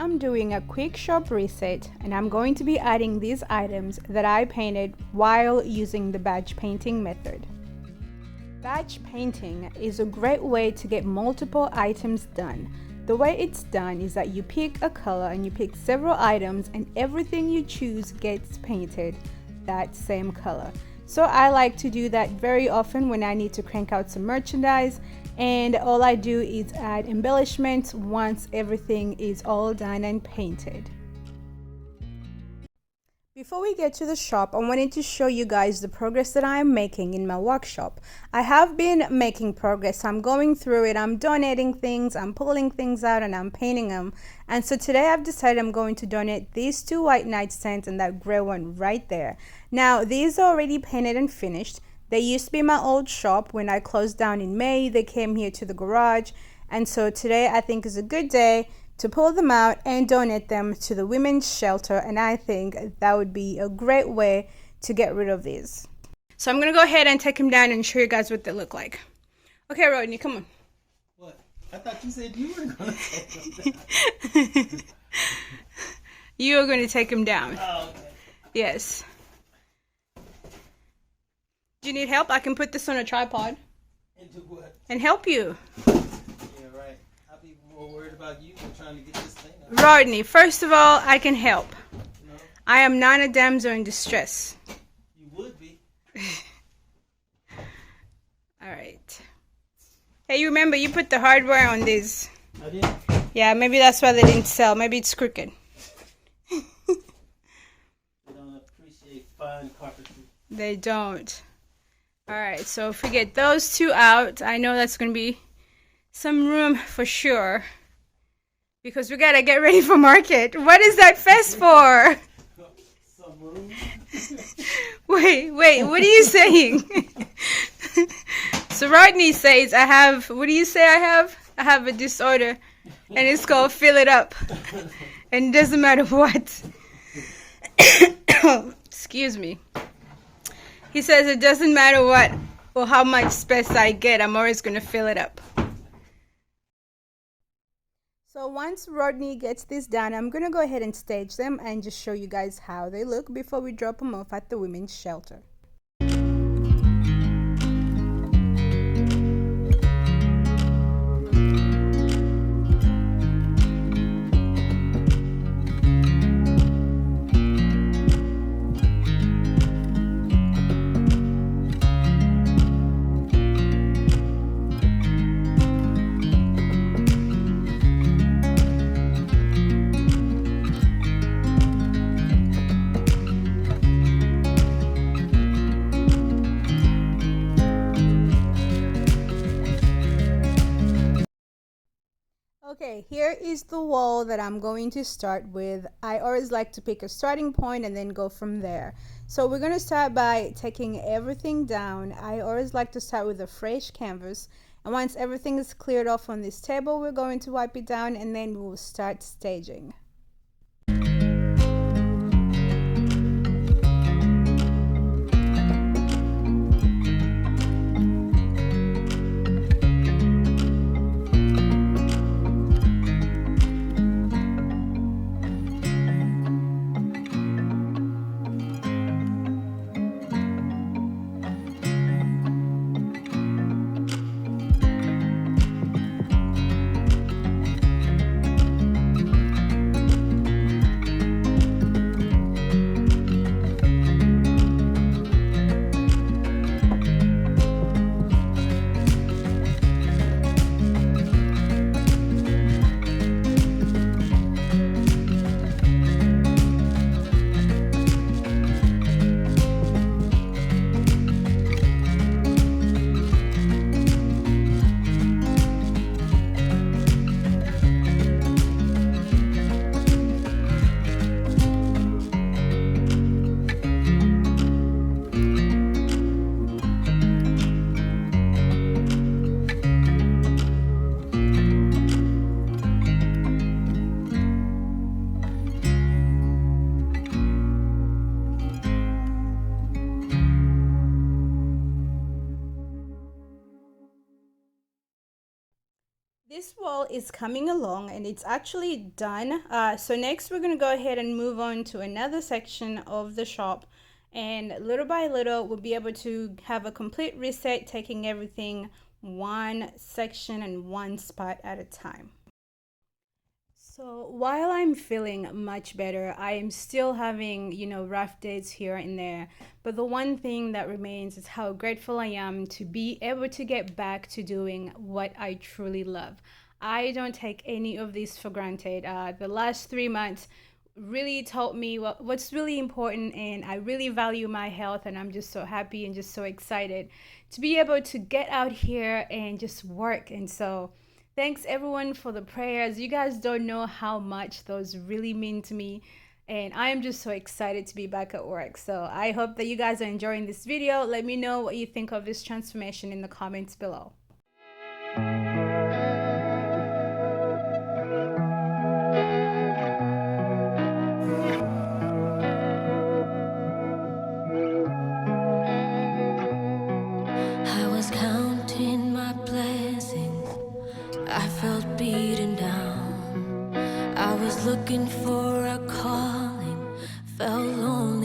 I'm doing a quick shop reset and I'm going to be adding these items that I painted while using the batch painting method. Batch painting is a great way to get multiple items done. The way it's done is that you pick a color and you pick several items and everything you choose gets painted that same color. So I like to do that very often when I need to crank out some merchandise, and all I do is add embellishments once everything is all done and painted. Before we get to the shop, I wanted to show you guys the progress that I am making in my workshop. I have been making progress. I'm going through it. I'm donating things, I'm pulling things out, and I'm painting them. And so today I've decided I'm going to donate these two white nightstands and that gray one right there. Now, these are already painted and finished. They used to be my old shop. When I closed down in May, they came here to the garage. And so today I think is a good day to pull them out and donate them to the women's shelter, and I think that would be a great way to get rid of these. So I'm gonna go ahead and take them down and show you guys what they look like. Okay, Rodney, come on. What? I thought you said you were gonna take them down. You are going to take them down. Oh, okay. Yes. Do you need help? I can put this on a tripod. And do what? And help you. Yeah, right. I'll be more worried about you than trying to get this thing out. Rodney, first of all, I can help. No, I am not a damsel in distress. you would be. All right. Hey, you remember you put the hardware on these. I didn't. Yeah, maybe that's why they didn't sell. Maybe it's crooked. They don't appreciate fine carpentry. They don't. All right, so if we get those two out, I know that's going to be some room for sure. Because we got to get ready for market. What is that fest for? Some room. Wait, what are you saying? So Rodney says I have, what do you say I have? I have a disorder and it's called fill it up. And it doesn't matter what. Excuse me. He says it doesn't matter what or how much space I get, I'm always going to fill it up. So once Rodney gets this done, I'm going to go ahead and stage them and just show you guys how they look before we drop them off at the women's shelter. Okay, here is the wall that I'm going to start with. I always like to pick a starting point and then go from there. So we're going to start by taking everything down. I always like to start with a fresh canvas. And once everything is cleared off on this table, we're going to wipe it down and then we will start staging. wall is coming along and it's actually done. So next we're going to go ahead and move on to another section of the shop, and little by little we'll be able to have a complete reset, taking everything one section and one spot at a time. So while I'm feeling much better, I am still having, rough days here and there. But the one thing that remains is how grateful I am to be able to get back to doing what I truly love. I don't take any of this for granted. The last 3 months really taught me what's really important, and I really value my health, and I'm just so happy and just so excited to be able to get out here and just work. And so thanks everyone for the prayers. You guys don't know how much those really mean to me. And I am just so excited to be back at work. So I hope that you guys are enjoying this video. Let me know what you think of this transformation in the comments below. I was counting my blessings. I felt beaten down. I was looking for a calling, felt lonely.